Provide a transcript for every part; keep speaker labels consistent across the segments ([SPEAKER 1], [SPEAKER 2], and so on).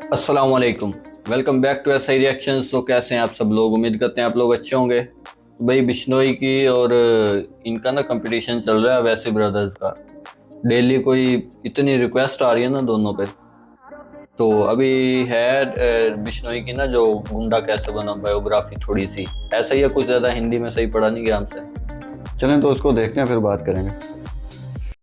[SPEAKER 1] अस्सलाम वालेकुम। Welcome back to SI reactions. तो कैसे हैं आप सब लोग? उम्मीद करते हैं आप लोग अच्छे होंगे। तो भाई बिश्नोई की और इनका ना कंपटीशन चल रहा है वैसे ब्रदर्स का। डेली कोई इतनी रिक्वेस्ट आ रही है ना दोनों पे। तो अभी है बिश्नोई की ना जो गुंडा कैसे बना बायोग्राफी, थोड़ी सी ऐसा ही है, कुछ ज़्यादा हिंदी में सही पढ़ा नहीं गया हमसे।
[SPEAKER 2] चलें तो उसको देखते हैं, फिर बात करेंगे।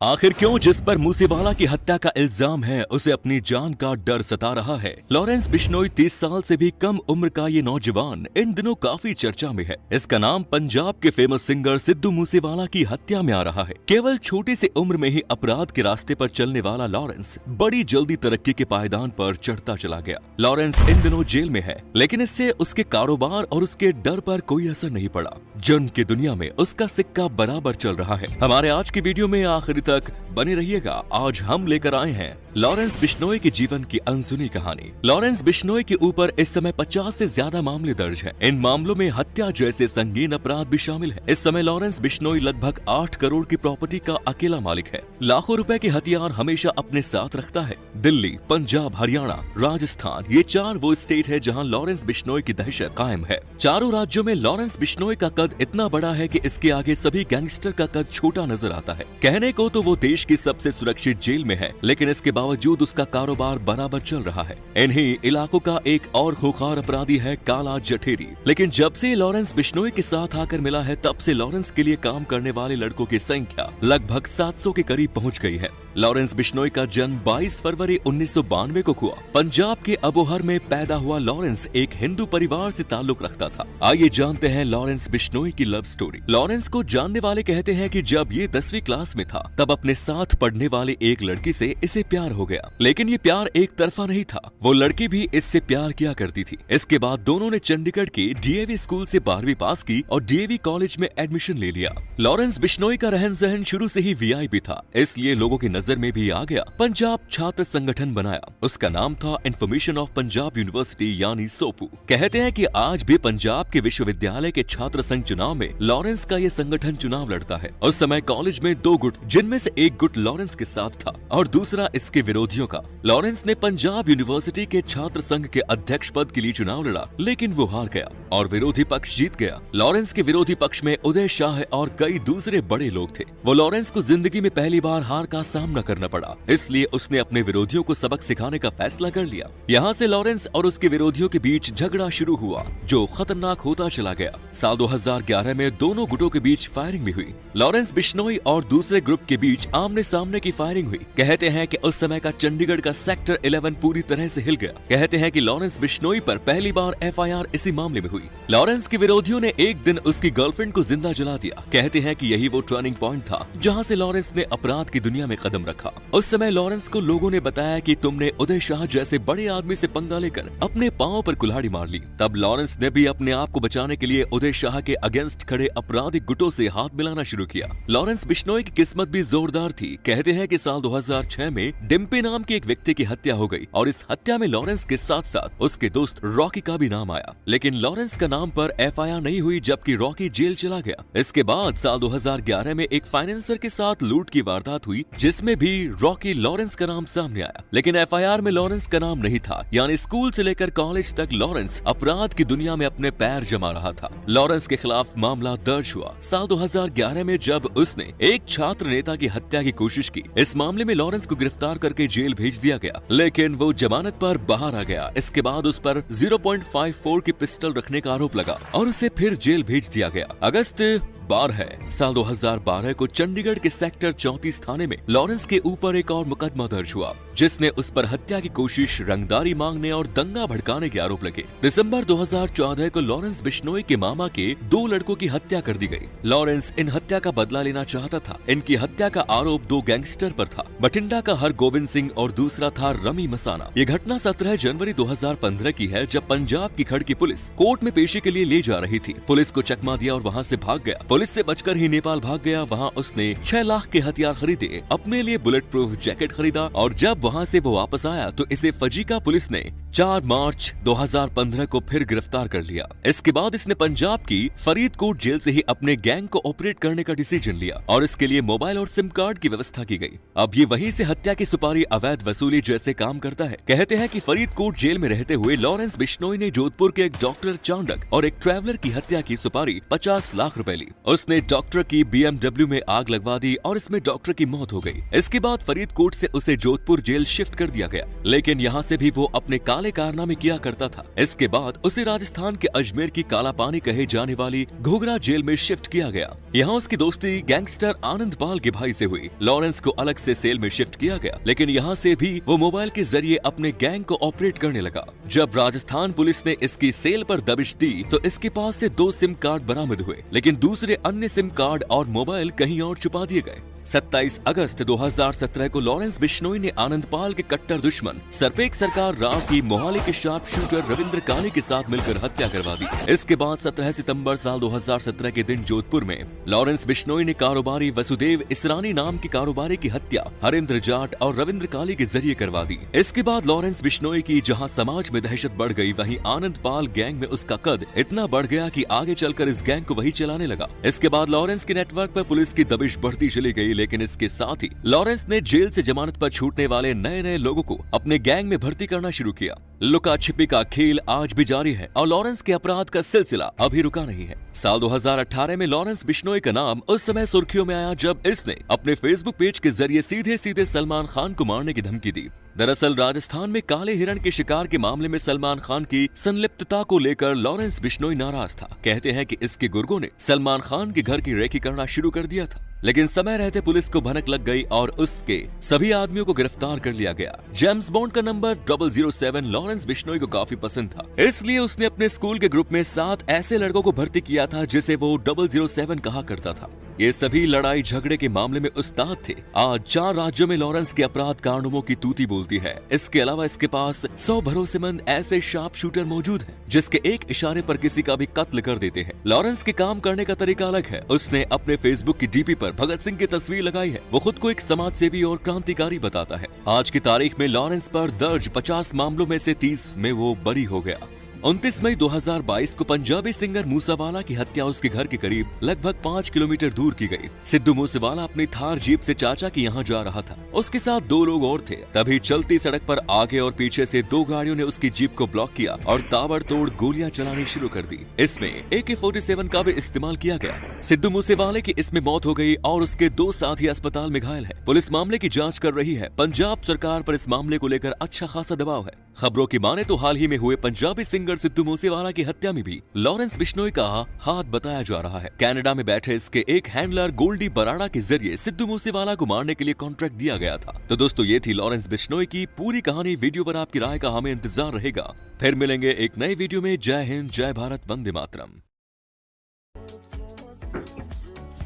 [SPEAKER 3] आखिर क्यों जिस पर मूसेवाला की हत्या का इल्जाम है उसे अपनी जान का डर सता रहा है। लॉरेंस बिश्नोई 30 साल से भी कम उम्र का ये नौजवान इन दिनों काफी चर्चा में है। इसका नाम पंजाब के फेमस सिंगर सिद्धू मूसेवाला की हत्या में आ रहा है। केवल छोटी सी उम्र में ही अपराध के रास्ते पर चलने वाला लॉरेंस बड़ी जल्दी तरक्की के पायदान पर चढ़ता चला गया। लॉरेंस इन दिनों जेल में है, लेकिन इससे उसके कारोबार और उसके डर पर कोई असर नहीं पड़ा। जुर्म की दुनिया में उसका सिक्का बराबर चल रहा है। हमारे आज की वीडियो में आखिरी तक बने रहिएगा। आज हम लेकर आए हैं लॉरेंस बिश्नोई के जीवन की अनसुनी कहानी। लॉरेंस बिश्नोई के ऊपर इस समय 50 से ज्यादा मामले दर्ज हैं। इन मामलों में हत्या जैसे संगीन अपराध भी शामिल है। इस समय लॉरेंस बिश्नोई लगभग 8 करोड़ की प्रॉपर्टी का अकेला मालिक है। लाखों रुपए के हथियार हमेशा अपने साथ रखता है। दिल्ली, पंजाब, हरियाणा, राजस्थान, ये 4 वो स्टेट है जहां लॉरेंस बिश्नोई की दहशत कायम है। चारों राज्यों में लॉरेंस बिश्नोई का कद इतना बड़ा है कि इसके आगे सभी गैंगस्टर का कद छोटा नजर आता है। कहने को तो वो देश की सबसे सुरक्षित जेल में है, लेकिन इसके बावजूद उसका कारोबार बराबर चल रहा है। इन्हीं इलाकों का एक और खूंखार अपराधी है काला जठेरी। लेकिन जब से लॉरेंस बिश्नोई के साथ आकर मिला है, तब से लॉरेंस के लिए काम करने वाले लड़कों की संख्या लगभग 700 के करीब पहुंच गई है। लॉरेंस बिश्नोई का जन्म 22 फरवरी 1992 को हुआ। पंजाब के अबोहर में पैदा हुआ लॉरेंस एक हिंदू परिवार से ताल्लुक रखता था। आइए जानते हैं लॉरेंस बिश्नोई की लव स्टोरी। लॉरेंस को जानने वाले कहते हैं कि जब ये 10वीं क्लास में था, तब अपने साथ पढ़ने वाले एक लड़की से इसे प्यार हो गया। लेकिन ये प्यार एक तरफा नहीं था, वो लड़की भी इससे प्यार किया करती थी। इसके बाद दोनों ने चंडीगढ़ के डीएवी स्कूल से 12वीं पास की और डीएवी कॉलेज में एडमिशन ले लिया। लॉरेंस बिश्नोई का रहन सहन शुरू से ही वीआईपी था, इसलिए लोगों की नजर में भी आ गया। पंजाब छात्र संगठन बनाया। उसका नाम था इन्फॉर्मेशन ऑफ पंजाब यूनिवर्सिटी यानी सोपू। कहते हैं कि आज भी पंजाब के विश्वविद्यालय के छात्र संघ चुनाव में लॉरेंस का ये संगठन चुनाव लड़ता है। उस समय कॉलेज में 2 गुट, जिनमें से एक गुट लॉरेंस के साथ था और दूसरा इसके विरोधियों का। लॉरेंस ने पंजाब यूनिवर्सिटी के छात्र संघ के अध्यक्ष पद के लिए चुनाव लड़ा, लेकिन वो हार गया और विरोधी पक्ष जीत गया। लॉरेंस के विरोधी पक्ष में उदय शाह और कई दूसरे बड़े लोग थे। वो लॉरेंस को जिंदगी में पहली बार हार का सामना करना पड़ा, इसलिए उसने अपने विरोधियों को सबक सिखाने का फैसला कर लिया। यहाँ से लॉरेंस और उसके विरोधियों के बीच झगड़ा शुरू हुआ, जो खतरनाक होता चला गया। साल 2011 में दोनों गुटों के बीच फायरिंग भी हुई। लॉरेंस बिश्नोई और दूसरे ग्रुप के बीच आमने सामने की फायरिंग हुई। कहते हैं कि उस समय का चंडीगढ़ का सेक्टर 11 पूरी तरह से हिल गया। कहते हैं कि लॉरेंस बिश्नोई पर पहली बार एफआईआर इसी मामले में हुई। लॉरेंस के विरोधियों ने एक दिन उसकी गर्लफ्रेंड को जिंदा जला दिया। कहते हैं कि यही वो टर्निंग पॉइंट था जहां से लॉरेंस ने अपराध की दुनिया में कदम रखा। उस समय लॉरेंस को लोगों ने बताया कि तुमने उदय शाह जैसे बड़े आदमी से पंगा लेकर अपने पांव पर कुल्हाड़ी मार ली। तब लॉरेंस ने भी अपने आप को बचाने के लिए उदय शाह के अगेंस्ट खड़े आपराधिक गुटों से हाथ मिलाना शुरू किया। लॉरेंस बिश्नोई की किस्मत भी जोरदार थी। कहते हैं कि साल 2006 में डिम्पी नाम के एक व्यक्ति की हत्या हो गई और इस हत्या में लॉरेंस के साथ साथ उसके दोस्त रॉकी का भी नाम आया। लेकिन लॉरेंस का नाम पर एफआईआर नहीं हुई, जबकि रॉकी जेल चला गया। इसके बाद साल 2011 में एक फाइनेंसर के साथ लूट की वारदात हुई, जिसमें भी रॉकी लॉरेंस का नाम सामने आया। लेकिन एफआईआर में लॉरेंस का नाम नहीं था, यानी स्कूल से लेकर कॉलेज तक लॉरेंस अपराध की दुनिया में अपने पैर जमा रहा था। लॉरेंस के खिलाफ मामला दर्ज हुआ साल 2011 में, जब उसने एक छात्र नेता की हत्या की कोशिश की। इस मामले में लॉरेंस को गिरफ्तार करके जेल भेज दिया गया, लेकिन वो जमानत पर बाहर आ गया। इसके बाद उस पर 0.54 की पिस्टल रखने का आरोप लगा और उसे फिर जेल भेज दिया गया। अगस्त 12 साल 2012 को चंडीगढ़ के सेक्टर 34 थाने में लॉरेंस के ऊपर एक और मुकदमा दर्ज हुआ, जिसने उस पर हत्या की कोशिश, रंगदारी मांगने और दंगा भड़काने के आरोप लगे। दिसंबर 2014 को लॉरेंस बिश्नोई के मामा के 2 लड़कों की हत्या कर दी गई। लॉरेंस इन हत्या का बदला लेना चाहता था। इनकी हत्या का आरोप 2 गैंगस्टर पर था। बठिंडा का हरगोविंद सिंह और दूसरा था रमी मसाना। ये घटना 17 जनवरी 2015 की है, जब पंजाब की खड़की पुलिस कोर्ट में पेशी के लिए ले जा रही थी। पुलिस को चकमा दिया और वहाँ से भाग गया। पुलिस से बचकर ही नेपाल भाग गया। वहाँ उसने 6 लाख के हथियार खरीदे, अपने लिए बुलेट प्रूफ जैकेट खरीदा और जब वहां से वो वापस आया तो इसे फजीका पुलिस ने 4 मार्च 2015 को फिर गिरफ्तार कर लिया। इसके बाद इसने पंजाब की फरीदकोट जेल से ही अपने गैंग को ऑपरेट करने का डिसीजन लिया और इसके लिए मोबाइल और सिम कार्ड की व्यवस्था की गई। अब ये वहीं से हत्या की सुपारी, अवैध वसूली जैसे काम करता है। कहते हैं कि फरीदकोट जेल में रहते हुए लॉरेंस बिश्नोई ने जोधपुर के एक डॉक्टर चांडक और एक ट्रैवलर की हत्या की सुपारी 50 लाख रुपए ली। उसने डॉक्टर की BMW में आग लगवा दी और इसमें डॉक्टर की मौत हो गई। इसके बाद फरीदकोट से उसे जोधपुर जेल शिफ्ट कर दिया गया, लेकिन यहाँ से भी वो अपने काले कारनामे किया करता था। इसके बाद उसे राजस्थान के अजमेर की काला पानी कहे जाने वाली घोघरा जेल में शिफ्ट किया गया। यहाँ उसकी दोस्ती गैंगस्टर आनंद पाल के भाई से हुई। लॉरेंस को अलग से सेल में शिफ्ट किया गया, लेकिन यहाँ से भी वो मोबाइल के जरिए अपने गैंग को ऑपरेट करने लगा। जब राजस्थान पुलिस ने इसकी सेल पर दबिश दी तो इसके पास से 2 सिम कार्ड बरामद हुए, लेकिन दूसरे अन्य सिम कार्ड और मोबाइल कहीं और छुपा दिए गए। 27 अगस्त 2017 को लॉरेंस बिश्नोई ने आनंदपाल के कट्टर दुश्मन सरपेक सरकार राव की मोहाली के शार्प शूटर रविंद्र काली के साथ मिलकर हत्या करवा दी। इसके बाद 17 सितंबर साल 2017 के दिन जोधपुर में लॉरेंस बिश्नोई ने कारोबारी वसुदेव इसरानी नाम के कारोबारी की हत्या हरिंद्र जाट और रविंद्र काली के जरिए करवा दी। इसके बाद लॉरेंस बिश्नोई की जहां समाज में दहशत बढ़ गई, वहीं आनंदपाल गैंग में उसका कद इतना बढ़ गया कि आगे चलकर इस गैंग को वही चलाने लगा। इसके बाद लॉरेंस के नेटवर्क पर पुलिस की दबिश बढ़ती चली गई, लेकिन इसके साथ ही लॉरेंस ने जेल से जमानत पर छूटने वाले नए लोगों को अपने गैंग में भर्ती करना शुरू किया। लुका छिपी का खेल आज भी जारी है और लॉरेंस के अपराध का सिलसिला अभी रुका नहीं है। साल 2018 में लॉरेंस बिश्नोई का नाम उस समय सुर्खियों में आया जब इसने अपने फेसबुक पेज के जरिए सीधे सलमान खान को मारने की धमकी दी। दरअसल राजस्थान में काले हिरण के शिकार के मामले में सलमान खान की संलिप्तता को लेकर लॉरेंस बिश्नोई नाराज था। कहते हैं कि इसके गुर्गों ने सलमान खान के घर की रेकी करना शुरू कर दिया था, लेकिन समय रहते पुलिस को भनक लग गई और उसके सभी आदमियों को गिरफ्तार कर लिया गया। जेम्स बॉन्ड का नंबर 007 लॉरेंस बिश्नोई को काफी पसंद था, इसलिए उसने अपने स्कूल के ग्रुप में 7 ऐसे लड़कों को भर्ती किया था जिसे वो 007 कहा करता था। ये सभी लड़ाई झगड़े के मामले में उस्ताद थे। आज 4 राज्यों में लॉरेंस के अपराध कारणों की तूती बोलती है। इसके अलावा इसके पास 100 भरोसेमंद ऐसे शार्प शूटर मौजूद हैं, जिसके एक इशारे पर किसी का भी कत्ल कर देते हैं। लॉरेंस के काम करने का तरीका अलग है। उसने अपने फेसबुक की DP पर भगत सिंह की तस्वीर लगाई है। वो खुद को एक समाज सेवी और क्रांतिकारी बताता है। आज की तारीख में लॉरेंस पर दर्ज 50 मामलों में से 30 में वो बरी हो गया। 29 मई 2022 को पंजाबी सिंगर मूसावाला की हत्या उसके घर के करीब लगभग 5 किलोमीटर दूर की गई। सिद्धू मूसेवाला अपनी थार जीप से चाचा के यहाँ जा रहा था। उसके साथ 2 लोग और थे। तभी चलती सड़क पर आगे और पीछे से 2 गाड़ियों ने उसकी जीप को ब्लॉक किया और ताबड़तोड़ गोलियां चलानी शुरू कर दी। इसमें AK-47 का भी इस्तेमाल किया गया। सिद्धू मूसेवाले की इसमें मौत हो गई और उसके 2 साथी अस्पताल में घायल है। पुलिस मामले की जाँच कर रही है। पंजाब सरकार पर इस मामले को लेकर अच्छा खासा दबाव है। खबरों की माने तो हाल ही में हुए पंजाबी सिंगर सिद्धू मूसेवाला की हत्या में भी लॉरेंस बिश्नोई का हाथ बताया जा रहा है। कनाडा में बैठे इसके एक हैंडलर गोल्डी बराड़ा के जरिए सिद्धू मूसेवाला को मारने के लिए कॉन्ट्रैक्ट दिया गया था। तो दोस्तों, ये थी लॉरेंस बिश्नोई की पूरी कहानी। वीडियो पर आपकी राय का हमें इंतजार रहेगा। फिर मिलेंगे एक नई वीडियो में। जय हिंद, जय भारत, वंदे मातरम।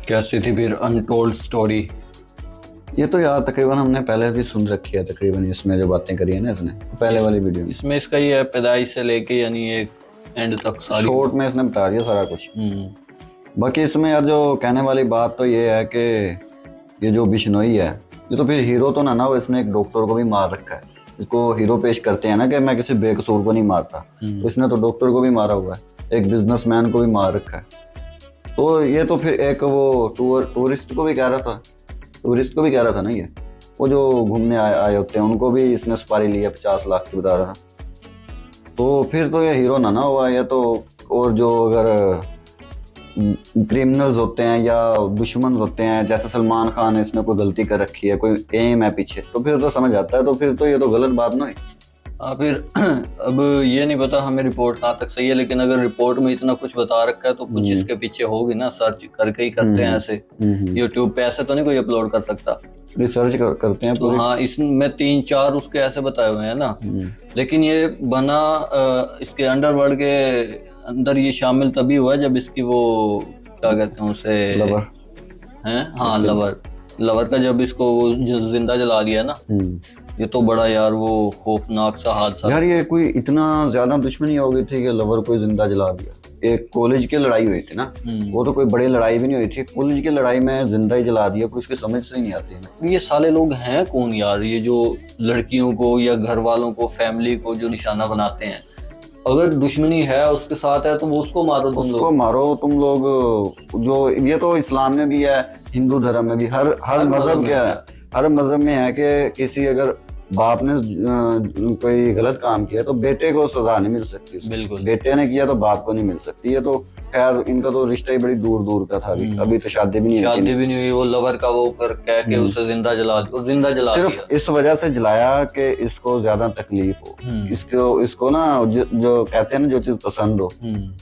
[SPEAKER 1] कैसी थी फिर अनटोल्ड स्टोरी?
[SPEAKER 2] ये तो यार तकरीबन हमने पहले भी सुन रखी है, तकरीबन इसमें जो बातें करी है ना इसने पहले वाली वीडियो में।
[SPEAKER 1] इसमें इसका ये पैदाइश से लेके यानी एक एंड तक सारी
[SPEAKER 2] शॉर्ट में इसने बता दिया सारा कुछ। बाकी इसमें यार जो कहने वाली बात तो ये है कि ये जो बिश्नोई है ये तो फिर हीरो तो ना वो इसने एक डॉक्टर को भी मार रखा है। इसको हीरो पेश करते हैं ना कि मैं किसी बेकसूर को नहीं मारता, तो इसने तो डॉक्टर को भी मारा हुआ है, एक बिजनेसमैन को भी मार रखा है। तो ये तो फिर एक वो टूरिस्ट को भी कह रहा था ना, ये वो जो घूमने आए होते हैं उनको भी इसने सुपारी लिया 50 लाख की बता रहा था। तो फिर तो ये हीरो ना हुआ ये तो। और जो अगर क्रिमिनल्स होते हैं या दुश्मन होते हैं, जैसे सलमान खान है, इसने कोई गलती कर रखी है, कोई एम है पीछे, तो फिर तो समझ आता है। तो फिर तो ये तो गलत बात ना हुई।
[SPEAKER 1] फिर अब ये नहीं पता हमें रिपोर्ट कहाँ तक सही है, लेकिन अगर रिपोर्ट में इतना कुछ बता रखा है तो कुछ इसके पीछे होगी ना। सर्च करके ही करते हैं ऐसे। यूट्यूब पे ऐसे तो नहीं कोई अपलोड कर सकता,
[SPEAKER 2] रिसर्च करते हैं
[SPEAKER 1] तो हाँ, इसमें 3-4 उसके ऐसे बताए हुए हैं ना। लेकिन ये बना इसके अंडरवर्ल्ड के अंदर ये शामिल तभी हुआ जब इसकी वो क्या कहते हैं उसे,
[SPEAKER 2] लवर
[SPEAKER 1] हैं, हाँ लवर का जब इसको वो जिंदा जला दिया ना, ये तो बड़ा यार वो खौफनाक सा हादसा।
[SPEAKER 2] यार ये कोई इतना ज्यादा दुश्मनी हो गई थी कि लवर को जिंदा जला दिया। एक कॉलेज की लड़ाई हुई थी ना, वो तो कोई बड़ी लड़ाई भी नहीं हुई थी, कॉलेज की लड़ाई में जिंदा ही जला दिया, कुछ की समझ से ही नहीं आती है।
[SPEAKER 1] ये साले लोग हैं कौन यार, ये जो लड़कियों को या घर वालों को, फैमिली को जो निशाना बनाते हैं। अगर दुश्मनी है उसके साथ है तो वो उसको मारो, तुम
[SPEAKER 2] उसको मारो तुम लोग। जो ये तो इस्लाम में भी है, हिंदू धर्म में भी, हर मजहब के है, हर मजहब में है कि किसी अगर बाप ने कोई गलत काम किया तो बेटे को सजा नहीं मिल सकती उसको।
[SPEAKER 1] बिल्कुल।
[SPEAKER 2] बेटे ने किया तो बाप को नहीं मिल सकती। ये तो खैर इनका तो रिश्ता ही बड़ी दूर दूर का था, अभी तो शादी भी नहीं हुई।
[SPEAKER 1] शादी भी नहीं हुई, वो लवर का वो कर कह के उसे जिंदा जला
[SPEAKER 2] सिर्फ
[SPEAKER 1] दिया।
[SPEAKER 2] इस वजह से जलाया कि इसको ज्यादा तकलीफ हो, इसको ना जो कहते हैं ना, जो चीज पसंद हो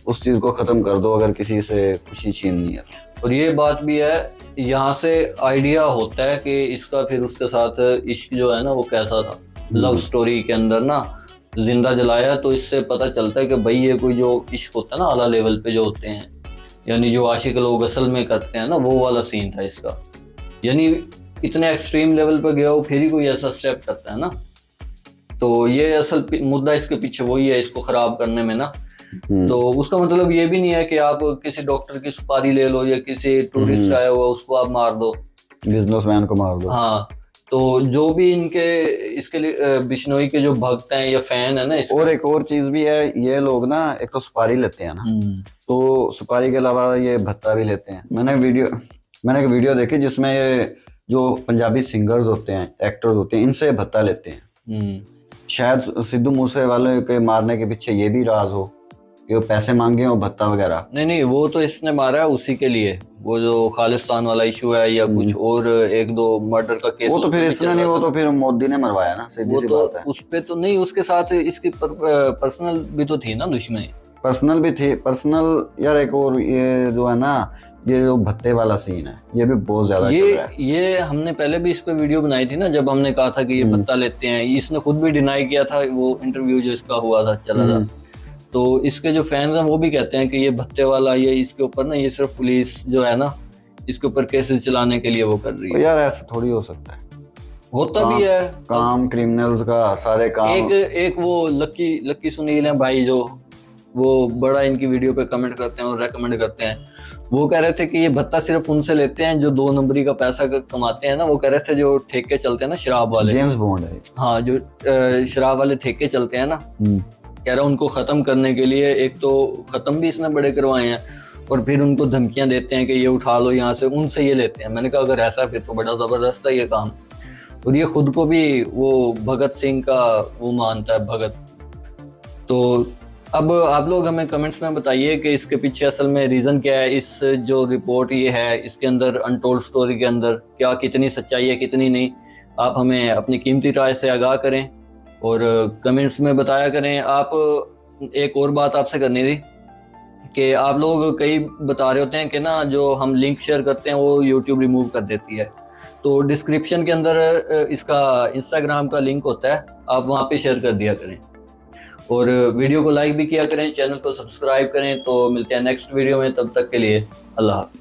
[SPEAKER 2] उस चीज को खत्म कर दो, अगर किसी से खुशी छीननी है।
[SPEAKER 1] और ये बात भी है, यहाँ से आइडिया होता है कि इसका फिर उसके साथ इश्क जो है ना वो कैसा था। लव स्टोरी के अंदर ना जिंदा जलाया, तो इससे पता चलता है कि भाई ये कोई जो इश्क होता है ना आला लेवल पे जो होते हैं, यानी जो आशिक लोग असल में करते हैं ना, वो वाला सीन था इसका। यानी इतने एक्सट्रीम लेवल पे गया हो फिर ही कोई ऐसा स्टेप करता है ना। तो ये असल मुद्दा इसके पीछे वही है, इसको खराब करने में ना। तो उसका मतलब ये भी नहीं है कि आप किसी डॉक्टर की सुपारी ले लो या किसी टूरिस्ट आया हुआ उसको आप मार दो,
[SPEAKER 2] बिजनेसमैन को मार दो।
[SPEAKER 1] हाँ, तो जो भी इनके इसके लिए बिश्नोई के जो भक्त हैं या फैन है ना
[SPEAKER 2] और एक और चीज भी है, ये लोग ना एक तो सुपारी लेते हैं ना, तो सुपारी के अलावा ये भत्ता भी लेते हैं। मैंने एक वीडियो देखी जिसमें ये जो पंजाबी सिंगर्स होते हैं, एक्टर्स होते हैं, इनसे भत्ता लेते हैं। शायद सिद्धू मूसेवाले के मारने के पीछे ये भी राज हो कि वो पैसे मांगे हो भत्ता वगैरह।
[SPEAKER 1] नहीं, वो तो इसने मारा है उसी के लिए, वो जो खालिस्तान वाला इशू है या कुछ और एक दो मर्डर का केस,
[SPEAKER 2] वो तो फिर इसने नहीं, वो तो फिर मोदी ने मरवाया ना, सीधी सी बात है।
[SPEAKER 1] उस पे तो नहीं, उसके साथ इसकी पर्सनल भी तो थी ना दुश्मनी।
[SPEAKER 2] पर्सनल भी थी, पर्सनल यार। एक और ये जो है ना, ये जो भत्ते वाला सीन है, ये भी बहुत ज्यादा चल रहा है।
[SPEAKER 1] ये हमने पहले भी इस पे वीडियो बनाई थी ना, जब हमने कहा था कि ये भत्ता लेते हैं। इसने खुद भी डिनाई किया था, वो इंटरव्यू जो इसका हुआ था चला था। तो इसके जो फैंस हैं वो भी कहते हैं कि ये भत्ते वाला, ये इसके ऊपर ना, ये सिर्फ पुलिस जो है ना इसके ऊपर केसेस चलाने के लिए वो कर रही है।
[SPEAKER 2] यार ऐसा थोड़ी हो सकता है,
[SPEAKER 1] होता भी है
[SPEAKER 2] काम क्रिमिनल्स का सारे काम।
[SPEAKER 1] एक वो लक्की सुनील है भाई, जो वो बड़ा इनकी वीडियो पे कमेंट करते हैं और रेकमेंड करते हैं। वो कह रहे थे कि ये भत्ता सिर्फ उनसे लेते हैं जो 2 नंबरी का पैसा कमाते हैं ना। वो कह रहे थे जो ठेके चलते हैं ना शराब वाले,
[SPEAKER 2] जेम्स बॉन्ड है।
[SPEAKER 1] हाँ, जो शराब वाले ठेके चलते हैं ना, कह रहा उनको खत्म करने के लिए एक तो खत्म भी इसने बड़े करवाए हैं, और फिर उनको धमकियां देते हैं कि ये उठा लो यहाँ से, उनसे ये लेते हैं। मैंने कहा अगर ऐसा फिर तो बड़ा जबरदस्त है ये काम। और ये खुद को भी वो भगत सिंह का वो मानता है, भगत। तो अब आप लोग हमें कमेंट्स में बताइए कि इसके पीछे असल में रीज़न क्या है। इस जो रिपोर्ट ये है, इसके अंदर अनटोल्ड स्टोरी के अंदर क्या कितनी सच्चाई है कितनी नहीं, आप हमें अपनी कीमती राय से आगाह करें और कमेंट्स में बताया करें। आप एक और बात आपसे करनी थी कि आप लोग कई बता रहे होते हैं कि ना जो हम लिंक शेयर करते हैं वो यूट्यूब रिमूव कर देती है। तो डिस्क्रिप्शन के अंदर इसका इंस्टाग्राम का लिंक होता है, आप वहाँ पे शेयर कर दिया करें और वीडियो को लाइक भी किया करें, चैनल को सब्सक्राइब करें। तो मिलते हैं नेक्स्ट वीडियो में, तब तक के लिए अल्लाह हाफ़िज़।